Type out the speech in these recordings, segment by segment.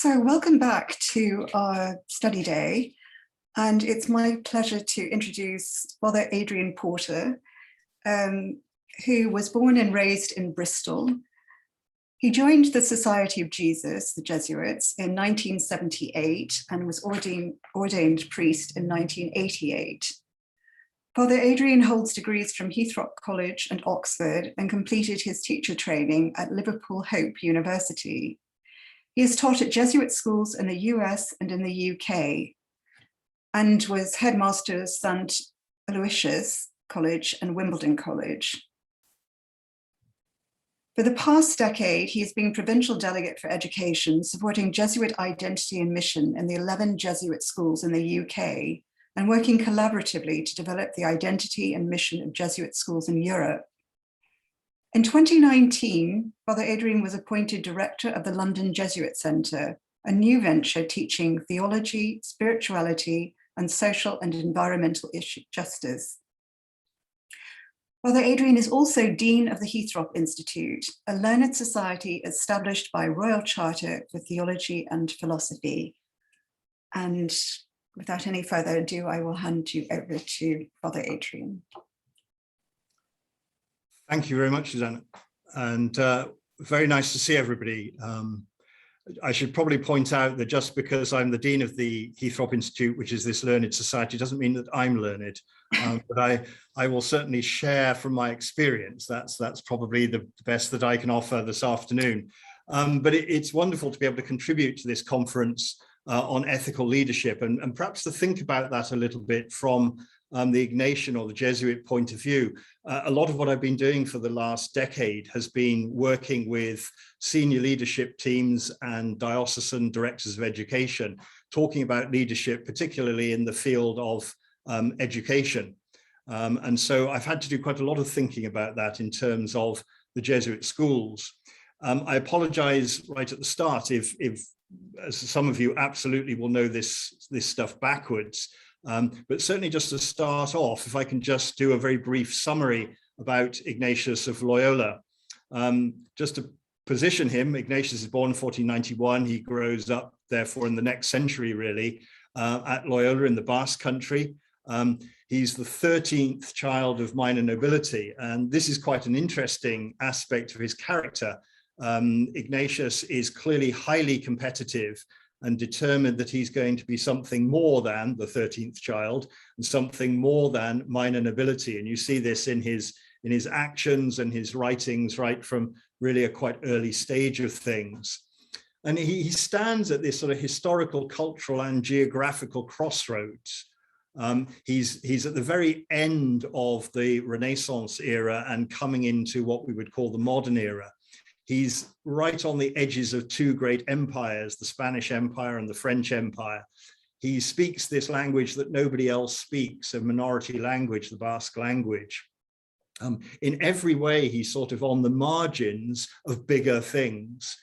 So welcome back to our study day, and it's my pleasure to introduce Father Adrian Porter, who was born and raised in Bristol. He joined the Society of Jesus, the Jesuits, in 1978 and was ordained priest in 1988. Father Adrian holds degrees from Heathrock College and Oxford and completed his teacher training at Liverpool Hope University. He has taught at Jesuit schools in the US and in the UK, and was headmaster of St. Aloysius College and Wimbledon College. For the past decade, he has been provincial delegate for education, supporting Jesuit identity and mission in the 11 Jesuit schools in the UK, and working collaboratively to develop the identity and mission of Jesuit schools in Europe. In 2019, Father Adrian was appointed director of the London Jesuit Centre, a new venture teaching theology, spirituality, and social and environmental justice. Father Adrian is also Dean of the Heathrock Institute, a learned society established by Royal Charter for Theology and Philosophy. And without any further ado, I will hand you over to Father Adrian. Thank you very much, Susanna, and very nice to see everybody. I should probably point out that just because I'm the Dean of the Heathrock Institute, which is this learned society, doesn't mean that I'm learned, but I will certainly share from my experience. That's probably the best that I can offer this afternoon. But it's wonderful to be able to contribute to this conference on ethical leadership, and perhaps to think about that a little bit from the Ignatian or the Jesuit point of view. A lot of what I've been doing for the last decade has been working with senior leadership teams and diocesan directors of education, talking about leadership, particularly in the field of education. And so I've had to do quite a lot of thinking about that in terms of the Jesuit schools. I apologize right at the start if as some of you absolutely will know this stuff backwards. But certainly just to start off, if I can just do a very brief summary about Ignatius of Loyola. Just to position him, Ignatius is born in 1491. He grows up, therefore, in the next century, really, at Loyola in the Basque Country. He's the 13th child of minor nobility, and this is quite an interesting aspect of his character. Ignatius is clearly highly competitive and determined that he's going to be something more than the 13th child and something more than minor nobility. And you see this in his actions and his writings right from really a quite early stage of things. And he stands at this sort of historical, cultural and geographical crossroads. He's at the very end of the Renaissance era and coming into what we would call the modern era. He's right on the edges of two great empires, the Spanish Empire and the French Empire. He speaks this language that nobody else speaks, a minority language, the Basque language. In every way, he's sort of on the margins of bigger things.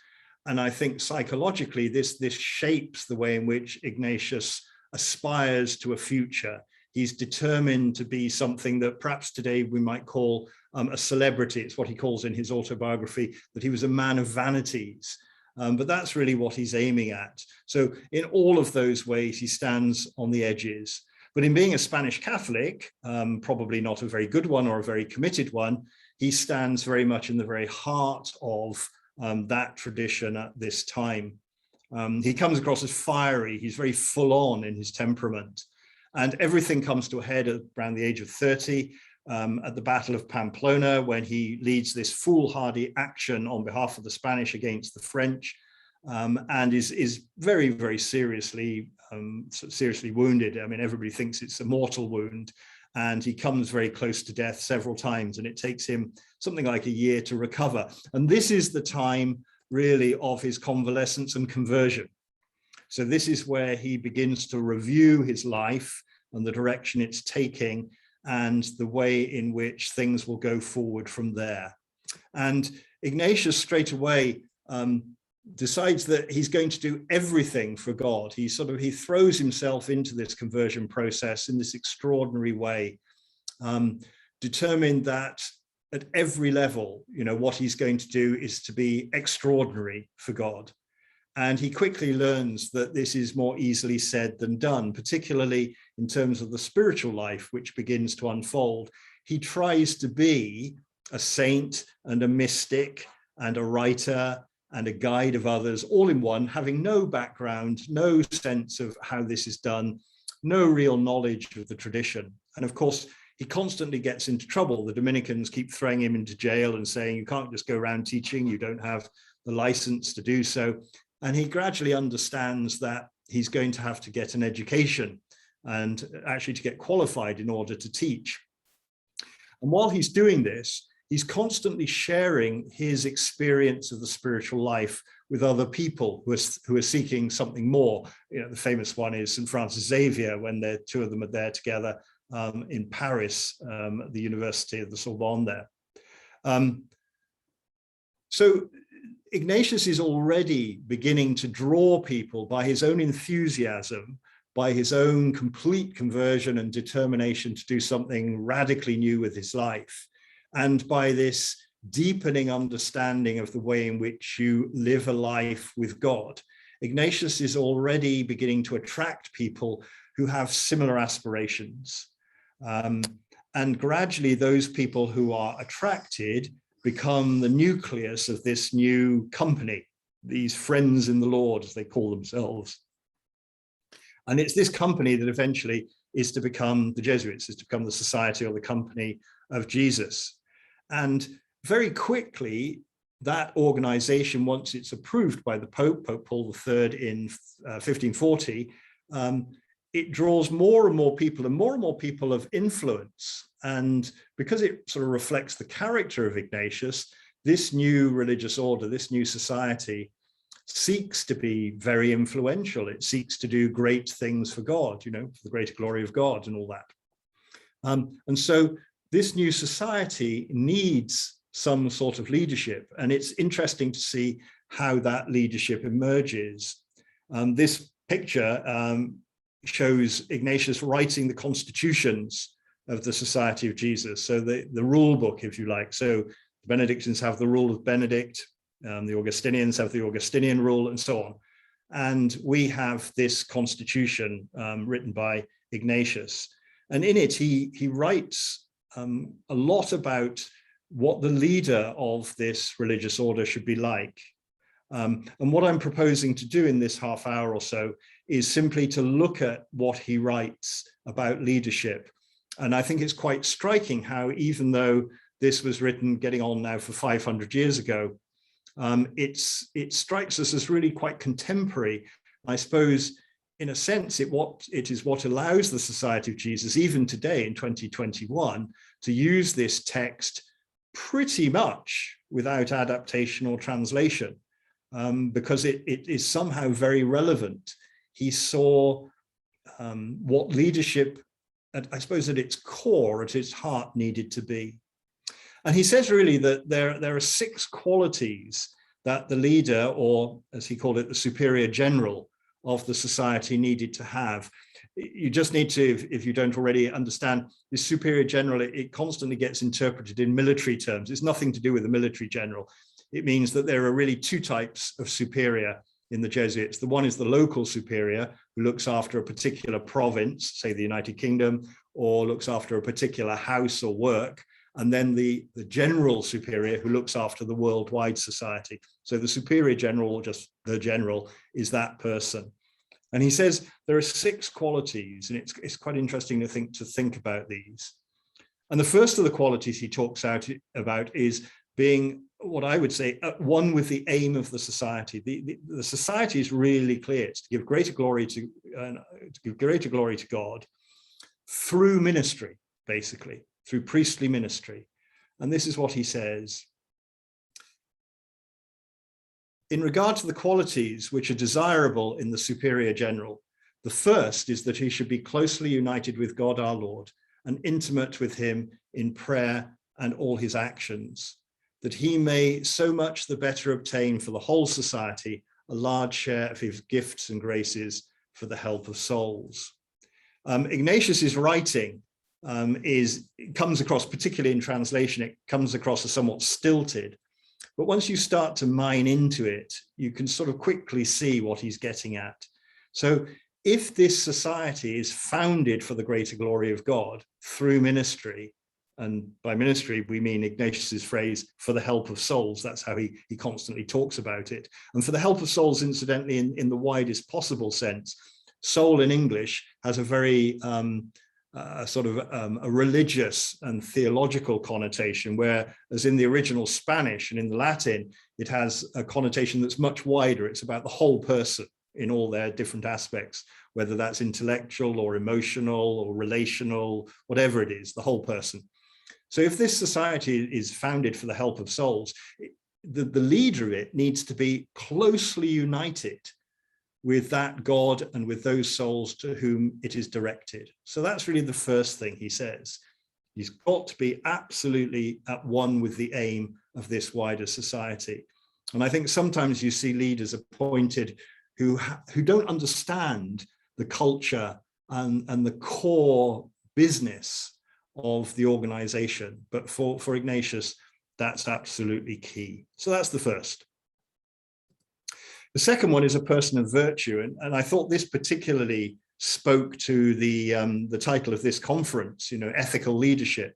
And I think psychologically, this shapes the way in which Ignatius aspires to a future. He's determined to be something that perhaps today we might call a celebrity. It's what he calls in his autobiography, that he was a man of vanities. But that's really what he's aiming at. So in all of those ways, he stands on the edges. But in being a Spanish Catholic, probably not a very good one or a very committed one, he stands very much in the very heart of that tradition at this time. He comes across as fiery. He's very full on in his temperament. And everything comes to a head around the age of 30 at the Battle of Pamplona, when he leads this foolhardy action on behalf of the Spanish against the French, and is very, very seriously wounded. I mean, everybody thinks it's a mortal wound, and he comes very close to death several times, and it takes him something like a year to recover. And this is the time really of his convalescence and conversion. So this is where he begins to review his life and the direction it's taking and the way in which things will go forward from there. And Ignatius straight away decides that he's going to do everything for God. He throws himself into this conversion process in this extraordinary way, determined that at every level, what he's going to do is to be extraordinary for God. And he quickly learns that this is more easily said than done, particularly in terms of the spiritual life, which begins to unfold. He tries to be a saint and a mystic and a writer and a guide of others, all in one, having no background, no sense of how this is done, no real knowledge of the tradition. And of course, he constantly gets into trouble. The Dominicans keep throwing him into jail and saying, you can't just go around teaching, you don't have the license to do so. And he gradually understands that he's going to have to get an education and actually to get qualified in order to teach. And while he's doing this, he's constantly sharing his experience of the spiritual life with other people who are seeking something more. You know, the famous one is St. Francis Xavier, when the two of them are there together in Paris, at the University of the Sorbonne there. So Ignatius is already beginning to draw people by his own enthusiasm, by his own complete conversion and determination to do something radically new with his life, and by this deepening understanding of the way in which you live a life with God. Ignatius is already beginning to attract people who have similar aspirations. And gradually those people who are attracted become the nucleus of this new company, these friends in the Lord, as they call themselves. And it's this company that eventually is to become the Jesuits, is to become the Society or the Company of Jesus. And very quickly, that organization, once it's approved by the Pope Paul III in 1540, it draws more and more people of influence. And because it sort of reflects the character of Ignatius, this new religious order, this new society, seeks to be very influential. It seeks to do great things for God, you know, for the greater glory of God and all that. And so this new society needs some sort of leadership. And it's interesting to see how that leadership emerges. This picture shows Ignatius writing the constitutions of the Society of Jesus. So the rule book, if you like. So the Benedictines have the rule of Benedict, the Augustinians have the Augustinian rule, and so on. And we have this constitution written by Ignatius. And in it, he writes a lot about what the leader of this religious order should be like. And what I'm proposing to do in this half hour or so is simply to look at what he writes about leadership. And I think it's quite striking how, even though this was written getting on now for 500 years ago, it strikes us as really quite contemporary. I suppose, in a sense, it is what allows the Society of Jesus, even today in 2021, to use this text pretty much without adaptation or translation, because it is somehow very relevant. He saw what leadership, I suppose, at its core, at its heart, needed to be. And he says really that there are 6 qualities that the leader, or as he called it, the superior general of the society, needed to have. You just need to, if you don't already understand, this superior general, it constantly gets interpreted in military terms. It's nothing to do with the military general. It means that there are really 2 types of superior in the Jesuits. The one is the local superior, who looks after a particular province, say the United Kingdom, or looks after a particular house or work. And then the general superior, who looks after the worldwide society. So the superior general, or just the general, is that person. And he says there are 6 qualities, and it's quite interesting to think about these. And the first of the qualities he talks about is being, what I would say, at one with the aim of the society. The society is really clear. It's to give greater glory to God through ministry, basically, through priestly ministry. And this is what he says. In regard to the qualities which are desirable in the superior general, the first is that he should be closely united with God our Lord and intimate with him in prayer and all his actions, that he may so much the better obtain for the whole society a large share of his gifts and graces for the help of souls. Ignatius's writing comes across, particularly in translation, it comes across as somewhat stilted. But once you start to mine into it, you can sort of quickly see what he's getting at. So if this society is founded for the greater glory of God through ministry, and by ministry, we mean Ignatius's phrase, for the help of souls. That's how he constantly talks about it. And for the help of souls, incidentally, in the widest possible sense. Soul in English has a very a religious and theological connotation, whereas in the original Spanish and in the Latin, it has a connotation that's much wider. It's about the whole person in all their different aspects, whether that's intellectual or emotional or relational, whatever it is, the whole person. So if this society is founded for the help of souls, the leader of it needs to be closely united with that God and with those souls to whom it is directed. So that's really the first thing he says. He's got to be absolutely at one with the aim of this wider society. And I think sometimes you see leaders appointed who don't understand the culture and the core business of the organization. But for Ignatius, that's absolutely key. So that's the first. The second one is a person of virtue. And I thought this particularly spoke to the title of this conference, ethical leadership.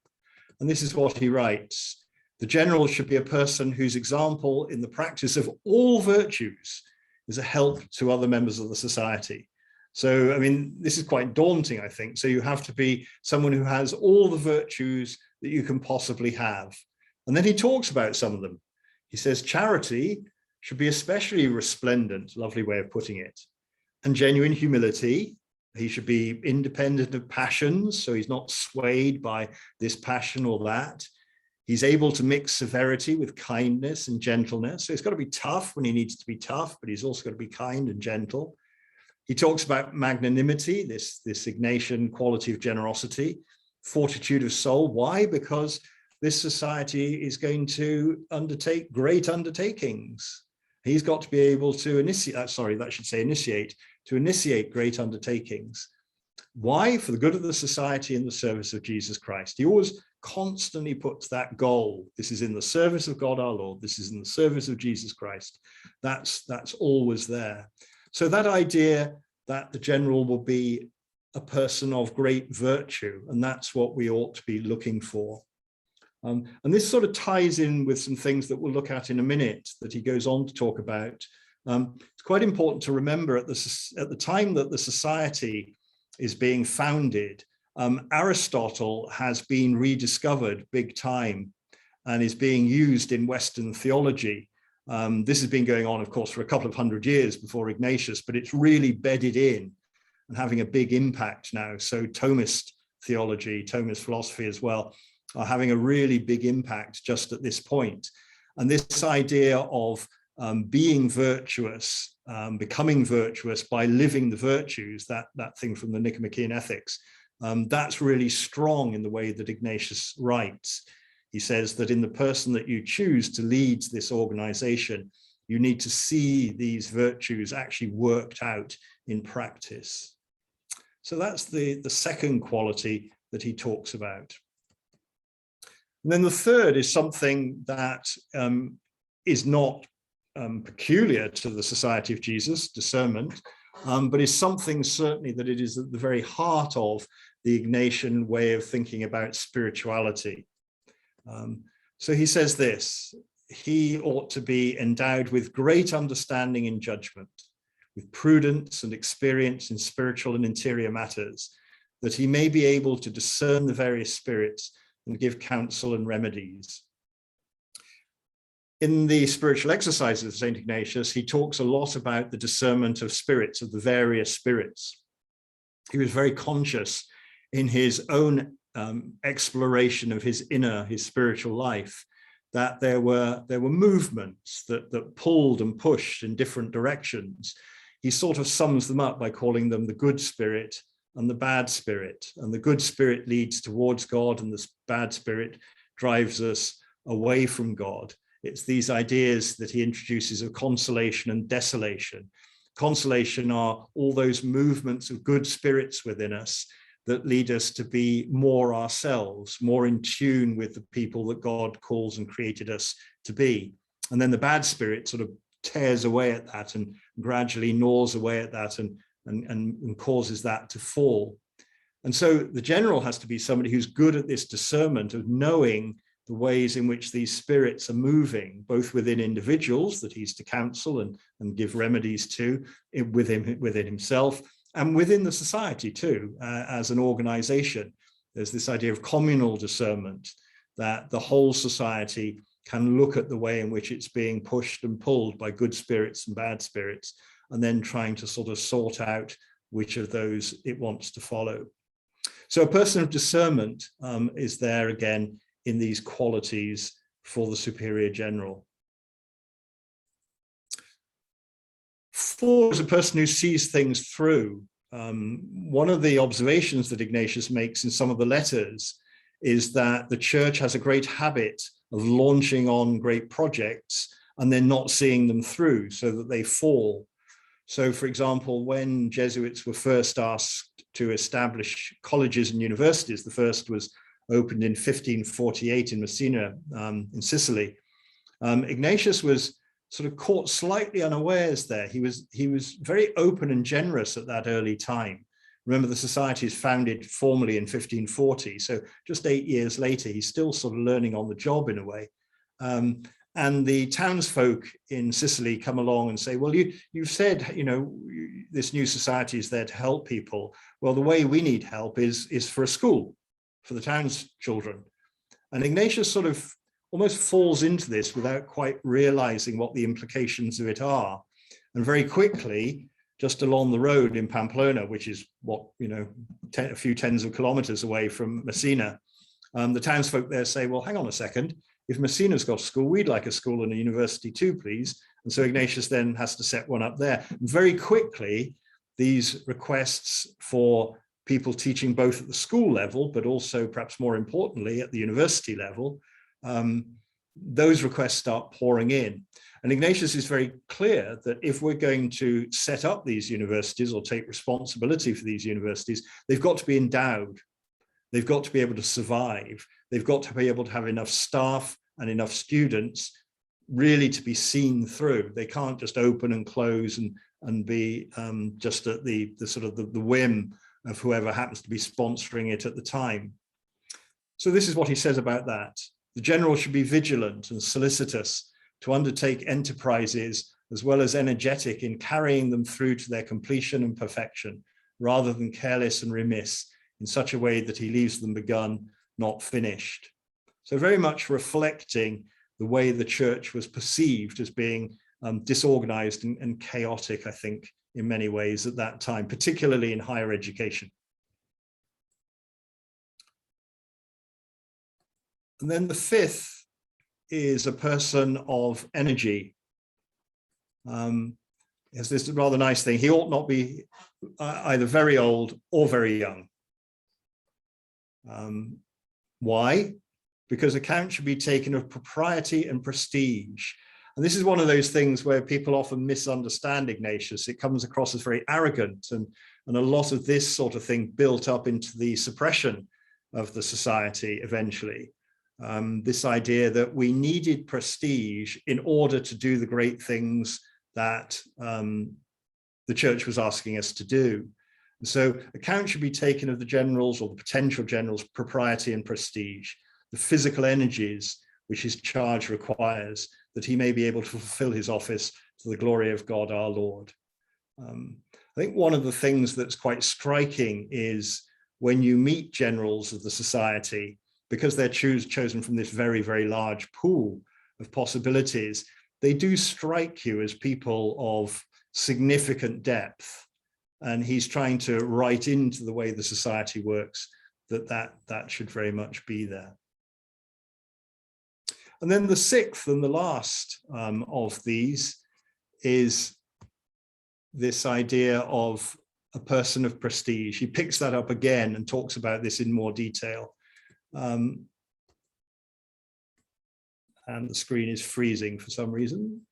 And this is what he writes: the general should be a person whose example in the practice of all virtues is a help to other members of the society. So, I mean, this is quite daunting, I think. So you have to be someone who has all the virtues that you can possibly have. And then he talks about some of them. He says charity should be especially resplendent, lovely way of putting it, and genuine humility. He should be independent of passions, so he's not swayed by this passion or that. He's able to mix severity with kindness and gentleness. So he's got to be tough when he needs to be tough, but he's also got to be kind and gentle. He talks about magnanimity, this Ignatian quality of generosity, fortitude of soul. Why? Because this society is going to undertake great undertakings. He's got to be able to initiate great undertakings. Why? For the good of the society in the service of Jesus Christ. He always constantly puts that goal. This is in the service of God our Lord. This is in the service of Jesus Christ. That's always there. So that idea that the general will be a person of great virtue, and that's what we ought to be looking for. And this sort of ties in with some things that we'll look at in a minute that he goes on to talk about. It's quite important to remember at the time that the society is being founded, Aristotle has been rediscovered big time and is being used in Western theology. This has been going on, of course, for a couple of hundred years before Ignatius, but it's really bedded in and having a big impact now. So Thomist theology, Thomist philosophy as well, are having a really big impact just at this point. And this idea of being virtuous, becoming virtuous by living the virtues, that thing from the Nicomachean Ethics, that's really strong in the way that Ignatius writes. He says that in the person that you choose to lead this organization, you need to see these virtues actually worked out in practice. So that's the second quality that he talks about. And then the third is something that is not peculiar to the Society of Jesus, discernment, but is something certainly that it is at the very heart of the Ignatian way of thinking about spirituality. So he says this: he ought to be endowed with great understanding in judgment, with prudence and experience in spiritual and interior matters, that he may be able to discern the various spirits and give counsel and remedies. In the spiritual exercises of St. Ignatius, he talks a lot about the discernment of spirits, of the various spirits. He was very conscious in his own exploration of his spiritual life, that there were movements that pulled and pushed in different directions. He sort of sums them up by calling them the good spirit and the bad spirit. And the good spirit leads towards God, and the bad spirit drives us away from God. It's these ideas that he introduces of consolation and desolation. Consolation are all those movements of good spirits within us that lead us to be more ourselves, more in tune with the people that God calls and created us to be. And then the bad spirit sort of tears away at that and gradually gnaws away at that and causes that to fall. And so the general has to be somebody who's good at this discernment of knowing the ways in which these spirits are moving, both within individuals that he's to counsel and give remedies to, within himself, and within the society too, as an organization. There's this idea of communal discernment, that the whole society can look at the way in which it's being pushed and pulled by good spirits and bad spirits, and then trying to sort of sort out which of those it wants to follow. So a person of discernment is there again in these qualities for the superior general. 4 is a person who sees things through. One of the observations that Ignatius makes in some of the letters is that the church has a great habit of launching on great projects and then not seeing them through, so that they fall. So, for example, when Jesuits were first asked to establish colleges and universities, the first was opened in 1548 in Messina, in Sicily. Ignatius was sort of caught slightly unawares there. He was very open and generous at that early time. Remember, the society is founded formally in 1540, so just 8 years later, he's still sort of learning on the job in a way. And the townsfolk in Sicily come along and say, well, you've said, this new society is there to help people. Well, the way we need help is for a school, for the town's children. And Ignatius sort of almost falls into this without quite realizing what the implications of it are. And very quickly, just along the road in Pamplona, which is a few tens of kilometers away from Messina, the townsfolk there say, well, hang on a second. If Messina's got a school, we'd like a school and a university too, please. And so Ignatius then has to set one up there. Very quickly, these requests for people teaching both at the school level, but also perhaps more importantly at the university level, those requests start pouring in. And Ignatius is very clear that if we're going to set up these universities or take responsibility for these universities, they've got to be endowed. They've got to be able to survive. They've got to be able to have enough staff and enough students really to be seen through. They can't just open and close and be just at the sort of the whim of whoever happens to be sponsoring it at the time. So this is what he says about that. The general should be vigilant and solicitous to undertake enterprises as well as energetic in carrying them through to their completion and perfection, rather than careless and remiss in such a way that he leaves them begun, not finished. So very much reflecting the way the church was perceived as being disorganized and chaotic, I think, in many ways at that time, particularly in higher education. And then the 5th is a person of energy. Has this rather nice thing. He ought not be either very old or very young. Why? Because account should be taken of propriety and prestige. And this is one of those things where people often misunderstand Ignatius. It comes across as very arrogant, and a lot of this sort of thing built up into the suppression of the society eventually. This idea that we needed prestige in order to do the great things that the church was asking us to do. And so account should be taken of the generals or the potential generals' propriety and prestige, the physical energies which his charge requires, that he may be able to fulfill his office to the glory of God our Lord. I think one of the things that's quite striking is when you meet generals of the society, because they're chosen from this very, very large pool of possibilities, they do strike you as people of significant depth. And he's trying to write into the way the society works that should very much be there. And then the 6th and the last of these is this idea of a person of prestige. He picks that up again and talks about this in more detail. And the screen is freezing for some reason.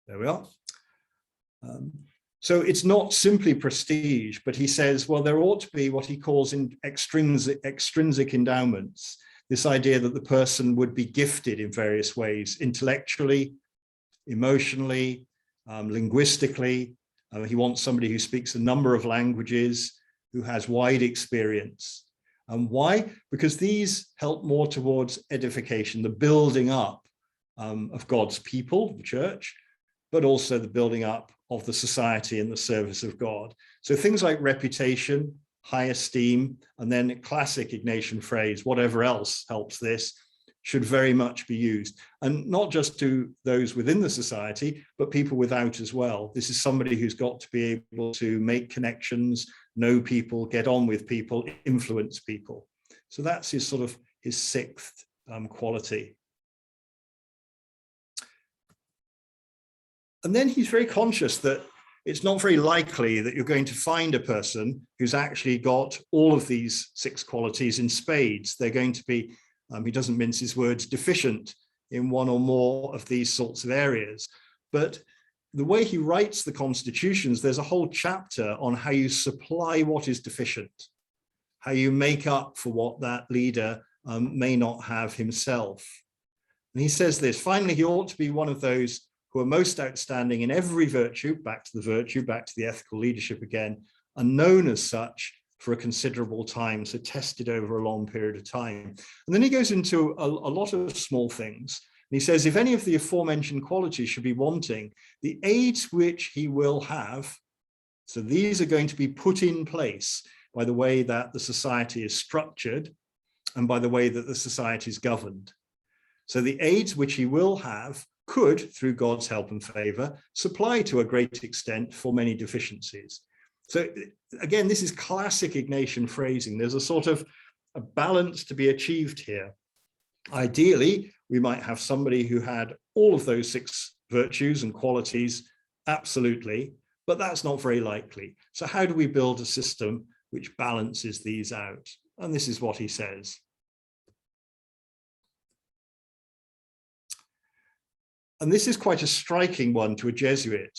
There we are. So it's not simply prestige, but he says, well, there ought to be what he calls extrinsic endowments. this idea that the person would be gifted in various ways, intellectually, emotionally, linguistically. He wants somebody who speaks a number of languages, who has wide experience. And why? Because these help more towards edification, the building up of God's people, the church, but also the building up of the society in the service of God. So things like reputation, high esteem, and then a classic Ignatian phrase, whatever else helps this, should very much be used. And not just to those within the society, but people without as well. This is somebody who's got to be able to make connections, know people, get on with people, influence people. So that's his sort of his sixth quality. And then he's very conscious that it's not very likely that you're going to find a person who's actually got all of these six qualities in spades. They're going to be, he doesn't mince his words, deficient in one or more of these sorts of areas. But the way he writes the constitutions, there's a whole chapter on how you supply what is deficient, how you make up for what that leader may not have himself. And he says this, finally, he ought to be one of those who are most outstanding in every virtue, back to the virtue, back to the ethical leadership again, and known as such for a considerable time, so tested over a long period of time. And then he goes into a lot of small things. And he says, if any of the aforementioned qualities should be wanting, the aids which he will have, so these are going to be put in place by the way that the society is structured and by the way that the society is governed. So the aids which he will have could, through God's help and favor, supply to a great extent for many deficiencies. So again, this is classic Ignatian phrasing. There's a sort of a balance to be achieved here. Ideally, we might have somebody who had all of those six virtues and qualities, absolutely, but that's not very likely. So how do we build a system which balances these out? And this is what he says. And this is quite a striking one to a Jesuit,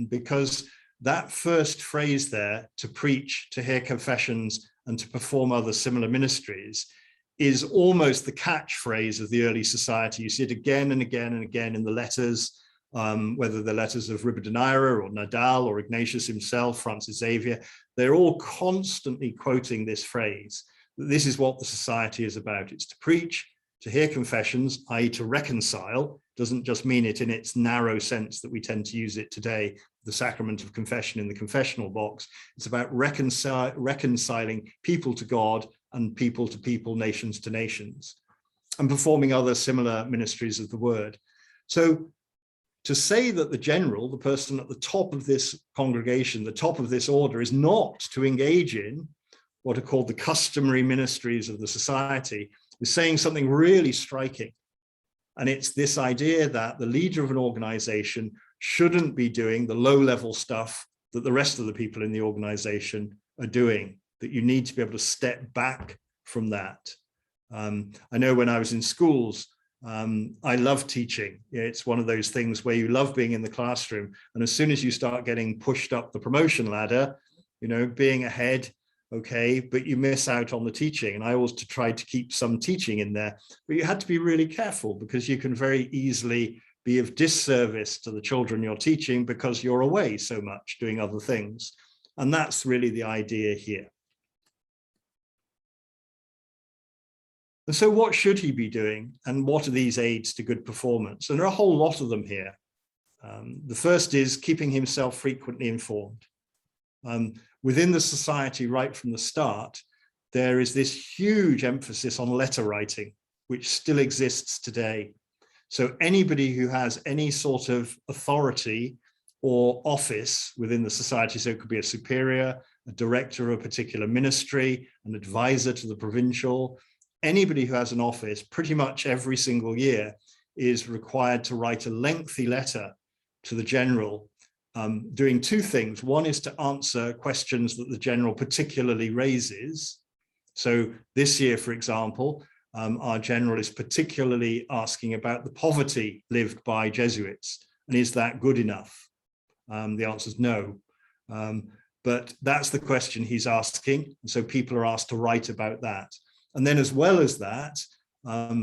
because that first phrase there, to preach, to hear confessions, and to perform other similar ministries, is almost the catchphrase of the early society. You see it again and again and again in the letters, whether the letters of Ribadonira or Nadal or Ignatius himself, Francis Xavier, they're all constantly quoting this phrase. This is what the society is about. It's to preach, to hear confessions, i.e. to reconcile, doesn't just mean it in its narrow sense that we tend to use it today, the sacrament of confession in the confessional box. It's about reconciling people to God and people to people, nations to nations, and performing other similar ministries of the word. So to say that the general, the person at the top of this congregation, the top of this order, is not to engage in what are called the customary ministries of the society is saying something really striking. And it's this idea that the leader of an organization shouldn't be doing the low-level stuff that the rest of the people in the organization are doing, that you need to be able to step back from that. I know when I was in schools, I love teaching. It's one of those things where you love being in the classroom. And as soon as you start getting pushed up the promotion ladder, you know, being ahead, okay, but you miss out on the teaching. And I always tried to keep some teaching in there, but you had to be really careful because you can very easily be of disservice to the children you're teaching because you're away so much doing other things. And that's really the idea here. And so what should he be doing? And what are these aids to good performance? And there are a whole lot of them here. The first is keeping himself frequently informed. Within the society right from the start, there is this huge emphasis on letter writing, which still exists today. So anybody who has any sort of authority or office within the society, so it could be a superior, a director of a particular ministry, an advisor to the provincial, anybody who has an office pretty much every single year is required to write a lengthy letter to the general, doing two things. One is to answer questions that the general particularly raises. So this year, for example, our general is particularly asking about the poverty lived by Jesuits. And is that good enough? The answer is no. But that's the question he's asking. And so people are asked to write about that. And then as well as that,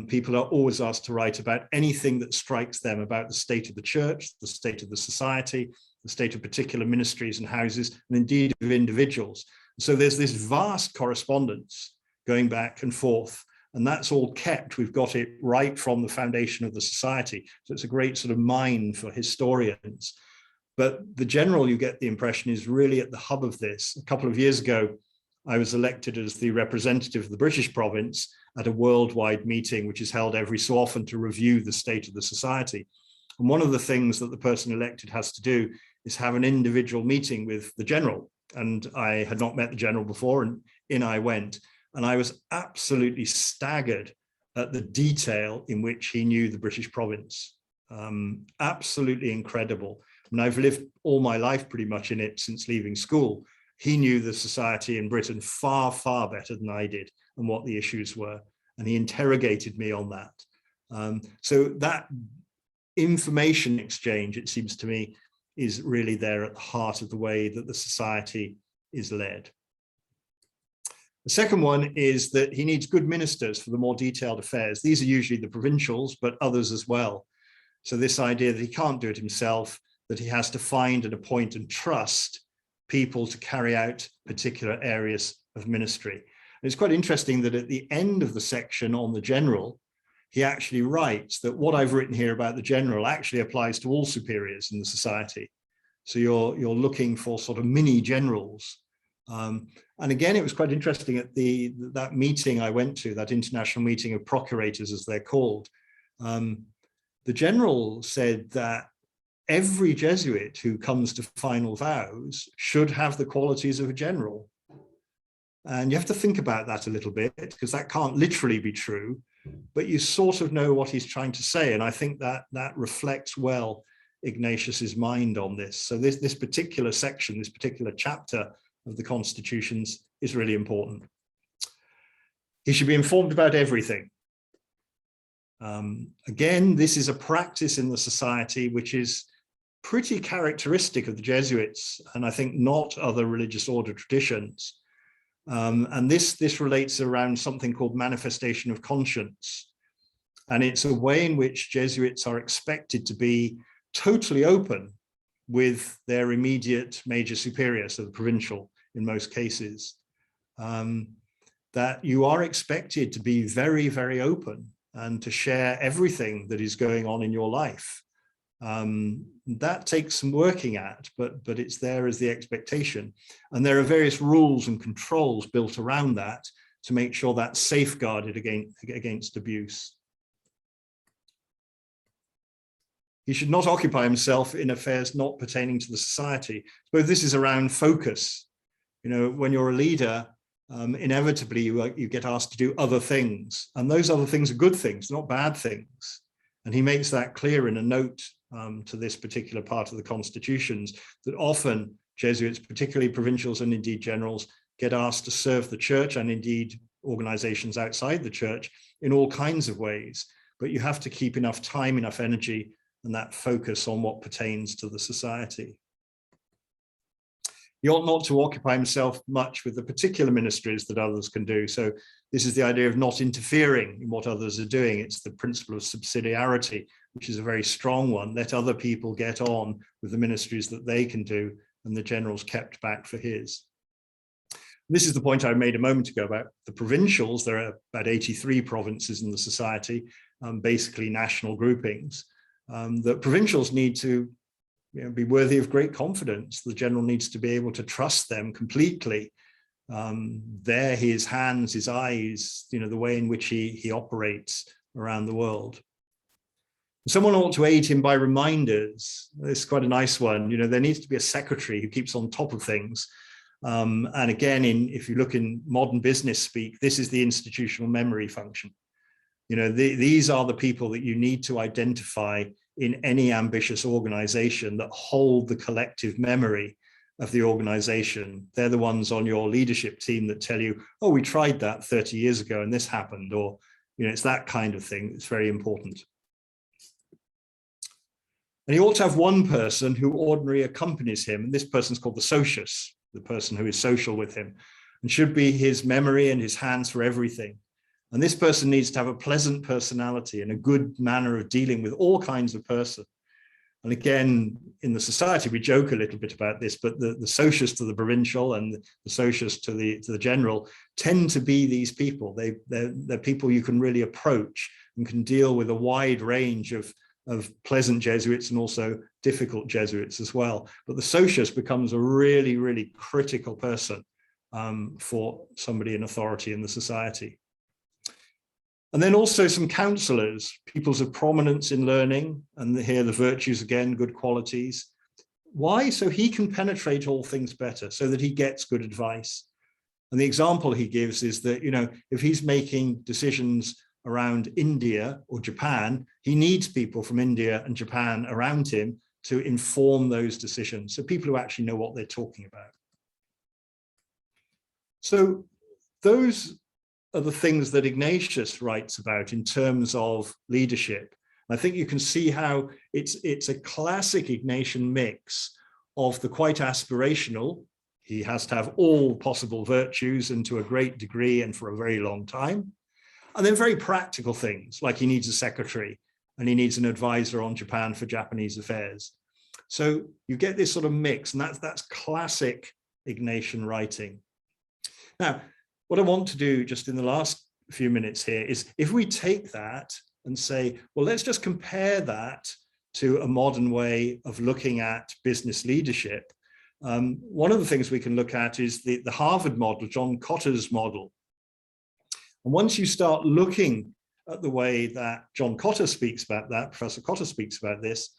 People are always asked to write about anything that strikes them about the state of the church, the state of the society, the state of particular ministries and houses, and indeed of individuals. So there's this vast correspondence going back and forth, and that's all kept. We've got it right from the foundation of the society. So it's a great sort of mine for historians. But the general, you get the impression, is really at the hub of this. A couple of years ago, I was elected as the representative of the British province at a worldwide meeting, which is held every so often to review the state of the society. And one of the things that the person elected has to do is have an individual meeting with the general. And I had not met the general before, and in I went. And I was absolutely staggered at the detail in which he knew the British province. Absolutely incredible. And I've lived all my life pretty much in it since leaving school. He knew the society in Britain far, far better than I did and what the issues were. And he interrogated me on that. So that information exchange, it seems to me, is really there at the heart of the way that the society is led. The second one is that he needs good ministers for the more detailed affairs. These are usually the provincials, but others as well. So this idea that he can't do it himself, that he has to find and appoint and trust people to carry out particular areas of ministry. And it's quite interesting that at the end of the section on the general, he actually writes that what I've written here about the general actually applies to all superiors in the society. So you're looking for sort of mini generals. And again, it was quite interesting at that meeting I went to, that international meeting of procurators, as they're called. The general said that every Jesuit who comes to final vows should have the qualities of a general. And you have to think about that a little bit, because that can't literally be true, but you sort of know what he's trying to say. And I think that reflects well Ignatius's mind on this. So this particular section, this particular chapter of the Constitutions is really important. He should be informed about everything. Again, this is a practice in the society which is pretty characteristic of the Jesuits, and I think not other religious order traditions. And this relates around something called manifestation of conscience. And it's a way in which Jesuits are expected to be totally open with their immediate major superior, so the provincial in most cases, that you are expected to be very, very open and to share everything that is going on in your life. That takes some working at, but it's there as the expectation. And there are various rules and controls built around that to make sure that's safeguarded against abuse. He should not occupy himself in affairs not pertaining to the society. So this is around focus. You know, when you're a leader, inevitably you get asked to do other things, and those other things are good things, not bad things. And he makes that clear in a note to this particular part of the Constitutions, that often Jesuits, particularly provincials and indeed generals, get asked to serve the church and indeed organizations outside the church in all kinds of ways. But you have to keep enough time, enough energy, and that focus on what pertains to the society. He ought not to occupy himself much with the particular ministries that others can do. So this is the idea of not interfering in what others are doing. It's the principle of subsidiarity, which is a very strong one. Let other people get on with the ministries that they can do, and the general's kept back for his. This is the point I made a moment ago about the provincials. There are about 83 provinces in the society, basically national groupings. The provincials need to be worthy of great confidence. The general needs to be able to trust them completely. They're his hands, his eyes, the way in which he operates around the world. Someone ought to aid him by reminders. This is quite a nice one. There needs to be a secretary who keeps on top of things. And again, if you look in modern business speak, this is the institutional memory function. These are the people that you need to identify in any ambitious organization that hold the collective memory of the organization. They're the ones on your leadership team that tell you, oh, we tried that 30 years ago and this happened, or, it's that kind of thing. It's very important. And he ought to have one person who ordinarily accompanies him. And this person's called the socius, the person who is social with him, and should be his memory and his hands for everything. And this person needs to have a pleasant personality and a good manner of dealing with all kinds of person. And again, in the society, we joke a little bit about this, but the socius to the provincial and the socius to the general tend to be these people. They're people you can really approach and can deal with a wide range of pleasant Jesuits and also difficult Jesuits as well. But the socius becomes a really, really critical person for somebody in authority in the society. And then also some counselors, peoples of prominence in learning, and here the virtues again, good qualities. Why? So he can penetrate all things better, so that he gets good advice. And the example he gives is that, you know, if he's making decisions around India or Japan, he needs people from India and Japan around him to inform those decisions. So people who actually know what they're talking about. So those are the things that Ignatius writes about in terms of leadership. I think you can see how it's a classic Ignatian mix of the quite aspirational. He has to have all possible virtues and to a great degree and for a very long time. And then very practical things, like he needs a secretary and he needs an advisor on Japan for Japanese affairs. So you get this sort of mix, and that's classic Ignatian writing. Now, what I want to do just in the last few minutes here is, if we take that and say, well, let's just compare that to a modern way of looking at business leadership. One of the things we can look at is the Harvard model, John Cotter's model. And once you start looking at the way that John Cotter speaks about that, Professor Cotter speaks about this,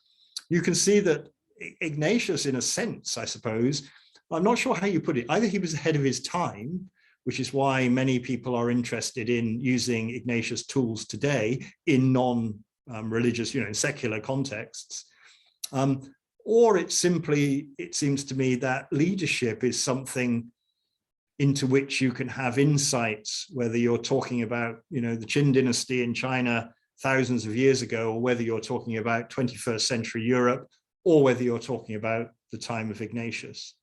you can see that Ignatius, in a sense, I suppose, I'm not sure how you put it, either he was ahead of his time, which is why many people are interested in using Ignatius tools today in non-religious, in secular contexts. Or it's simply, it seems to me that leadership is something into which you can have insights, whether you're talking about, the Qin dynasty in China thousands of years ago, or whether you're talking about 21st century Europe, or whether you're talking about the time of Ignatius.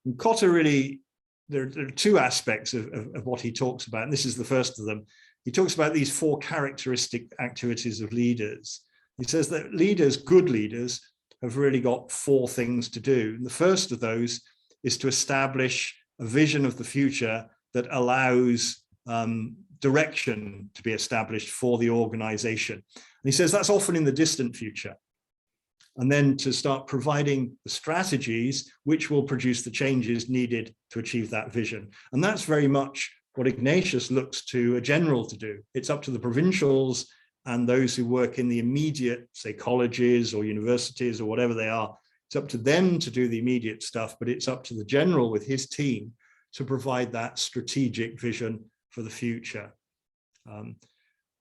And Cotter really, there are two aspects of what he talks about, and this is the first of them. He talks about these four characteristic activities of leaders. He says that leaders, good leaders, have really got four things to do. And the first of those is to establish a vision of the future that allows direction to be established for the organization. And he says that's often in the distant future. And then to start providing the strategies which will produce the changes needed to achieve that vision. And that's very much what Ignatius looks to a general to do. It's up to the provincials and those who work in the immediate, say, colleges or universities or whatever they are. It's up to them to do the immediate stuff, but it's up to the general with his team to provide that strategic vision for the future.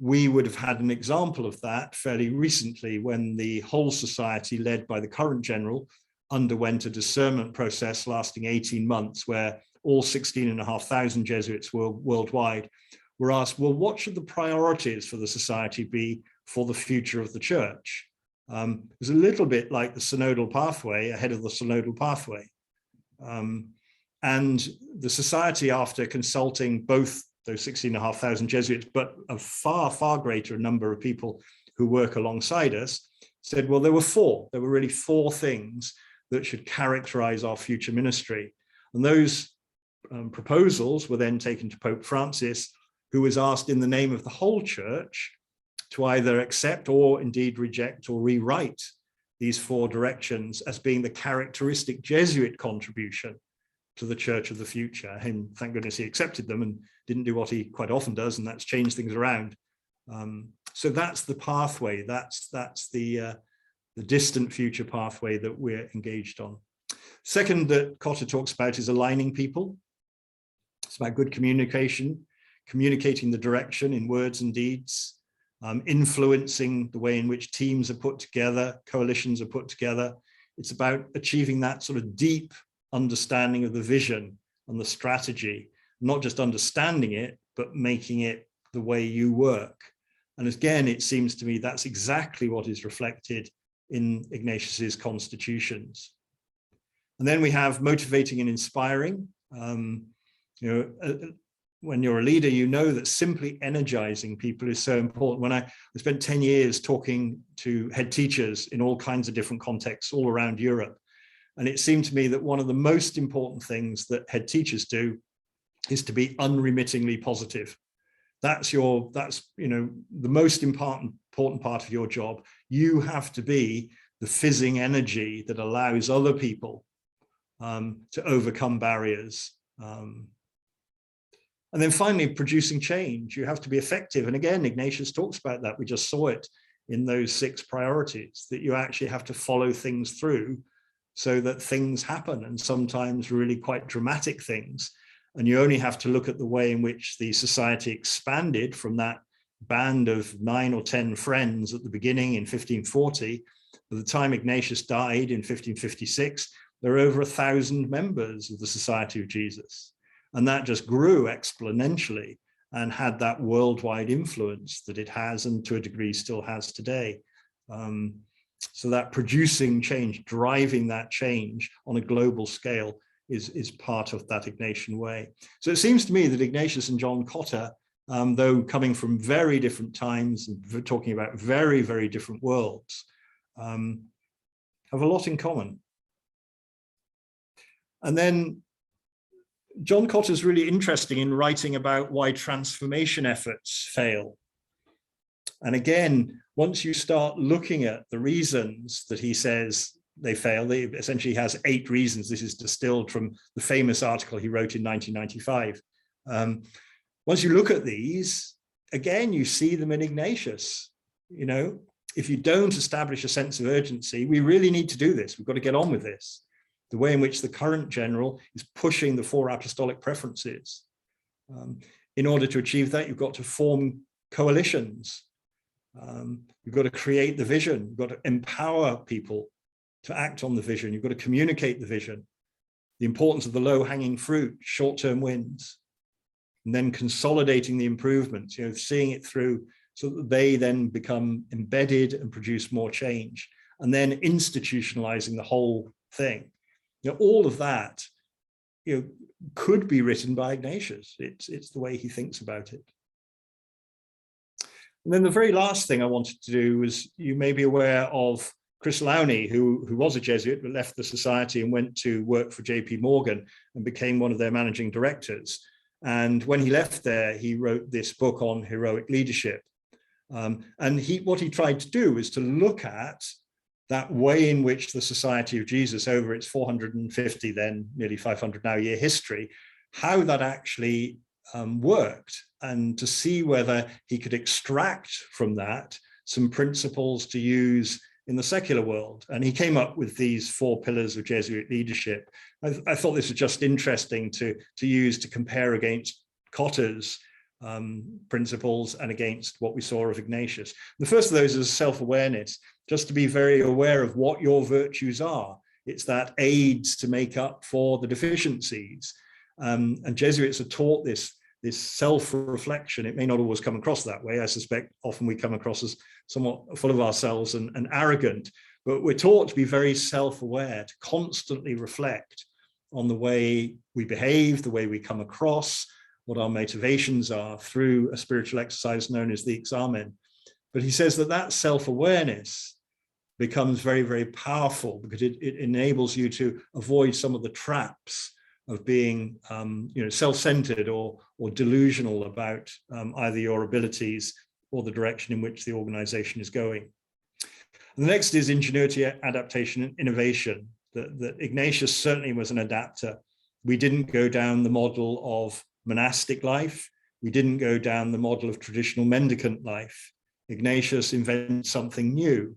We would have had an example of that fairly recently when the whole society, led by the current general, underwent a discernment process lasting 18 months, where all 16,500 Jesuits worldwide were asked, well, what should the priorities for the society be for the future of the church? It was a little bit like the synodal pathway, ahead of the synodal pathway. And the society, after consulting both those 16,500 Jesuits, but a far, far greater number of people who work alongside us, said, well, there were really four things that should characterize our future ministry. And those proposals were then taken to Pope Francis, who was asked in the name of the whole church to either accept or indeed reject or rewrite these four directions as being the characteristic Jesuit contribution to the church of the future. And thank goodness he accepted them and didn't do what he quite often does, and that's change things around. So that's the pathway, that's the distant future pathway that we're engaged on. Second that Cotter talks about is aligning people. It's about good communication, communicating the direction in words and deeds, influencing the way in which teams are put together, coalitions are put together. It's about achieving that sort of deep understanding of the vision and the strategy, not just understanding it, but making it the way you work. And again, it seems to me that's exactly what is reflected in Ignatius's constitutions. And then we have motivating and inspiring. when you're a leader, you know that simply energizing people is so important. When I spent 10 years talking to head teachers in all kinds of different contexts all around Europe, and it seemed to me that one of the most important things that head teachers do is to be unremittingly positive. That's the most important part of your job. You have to be the fizzing energy that allows other people to overcome barriers. And then finally, producing change. You have to be effective. And again, Ignatius talks about that. We just saw it in those 6 priorities, that you actually have to follow things through so that things happen, and sometimes really quite dramatic things. And you only have to look at the way in which the society expanded from that band of 9 or 10 friends at the beginning in 1540. By the time Ignatius died in 1556, there were over 1,000 members of the Society of Jesus. And that just grew exponentially and had that worldwide influence that it has, and to a degree still has today. So that producing change, driving that change on a global scale is part of that Ignatian way. So it seems to me that Ignatius and John Cotter, though coming from very different times and talking about very, very different worlds, have a lot in common. And then John Cotter is really interesting in writing about why transformation efforts fail. And again, once you start looking at the reasons that he says they fail, he essentially has 8 reasons. This is distilled from the famous article he wrote in 1995. Once you look at these, again, you see them in Ignatius. You know, if you don't establish a sense of urgency, we really need to do this. We've got to get on with this. The way in which the current general is pushing the 4 apostolic preferences. In order to achieve that, you've got to form coalitions. You've got to create the vision. You've got to empower people to act on the vision. You've got to communicate the vision, the importance of the low-hanging fruit, short-term wins, and then consolidating the improvements, you know, seeing it through so that they then become embedded and produce more change, and then institutionalizing the whole thing. You know, all of that, you know, could be written by Ignatius. It's the way he thinks about it. And then the very last thing I wanted to do was, you may be aware of Chris Lowney, who was a Jesuit but left the society and went to work for JP Morgan and became one of their managing directors. And when he left there, he wrote this book on heroic leadership. And what he tried to do was to look at that way in which the Society of Jesus, over its 450, then nearly 500 now year history, how that actually worked, and to see whether he could extract from that some principles to use in the secular world. And he came up with these 4 pillars of Jesuit leadership. I thought this was just interesting to use to compare against Cotter's principles and against what we saw of Ignatius. The first of those is self-awareness, just to be very aware of what your virtues are. It's that aids to make up for the deficiencies. And Jesuits are taught this self-reflection. It may not always come across that way. I suspect often we come across as somewhat full of ourselves and arrogant, but we're taught to be very self-aware, to constantly reflect on the way we behave, the way we come across, what our motivations are, through a spiritual exercise known as the examen. But he says that self-awareness becomes very, very powerful, because it enables you to avoid some of the traps of being self-centered or delusional about either your abilities or the direction in which the organization is going. And the next is ingenuity, adaptation, and innovation. That Ignatius certainly was an adapter. We didn't go down the model of monastic life. We didn't go down the model of traditional mendicant life. Ignatius invented something new,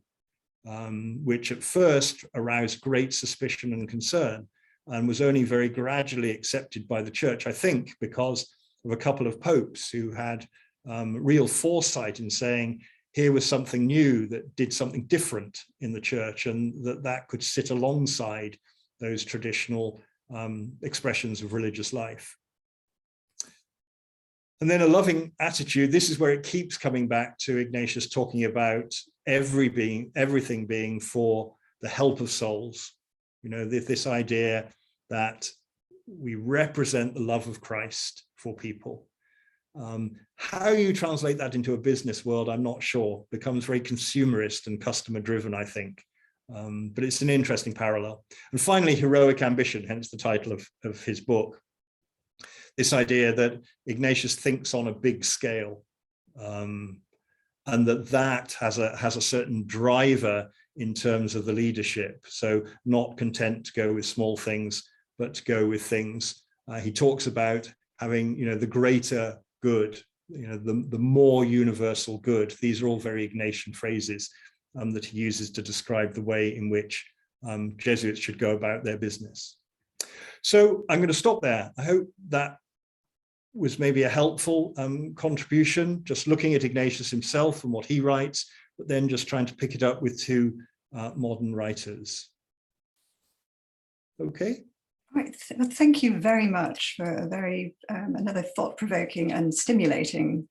which at first aroused great suspicion and concern, and was only very gradually accepted by the church, I think, because of a couple of popes who had real foresight in saying, here was something new that did something different in the church, and that could sit alongside those traditional expressions of religious life. And then a loving attitude. This is where it keeps coming back to Ignatius talking about everything being for the help of souls. You know, this idea that we represent the love of Christ for people. How you translate that into a business world, I'm not sure. It becomes very consumerist and customer driven, I think. But it's an interesting parallel. And finally, heroic ambition, hence the title of his book. This idea that Ignatius thinks on a big scale, and that has a certain driver in terms of the leadership. So not content to go with small things, but to go with things. He talks about having, the greater good, the more universal good. These are all very Ignatian phrases that he uses to describe the way in which Jesuits should go about their business. So I'm going to stop there. I hope that was maybe a helpful contribution, just looking at Ignatius himself and what he writes, but then just trying to pick it up with two modern writers. Okay. Right. Thank you very much for a very another thought-provoking and stimulating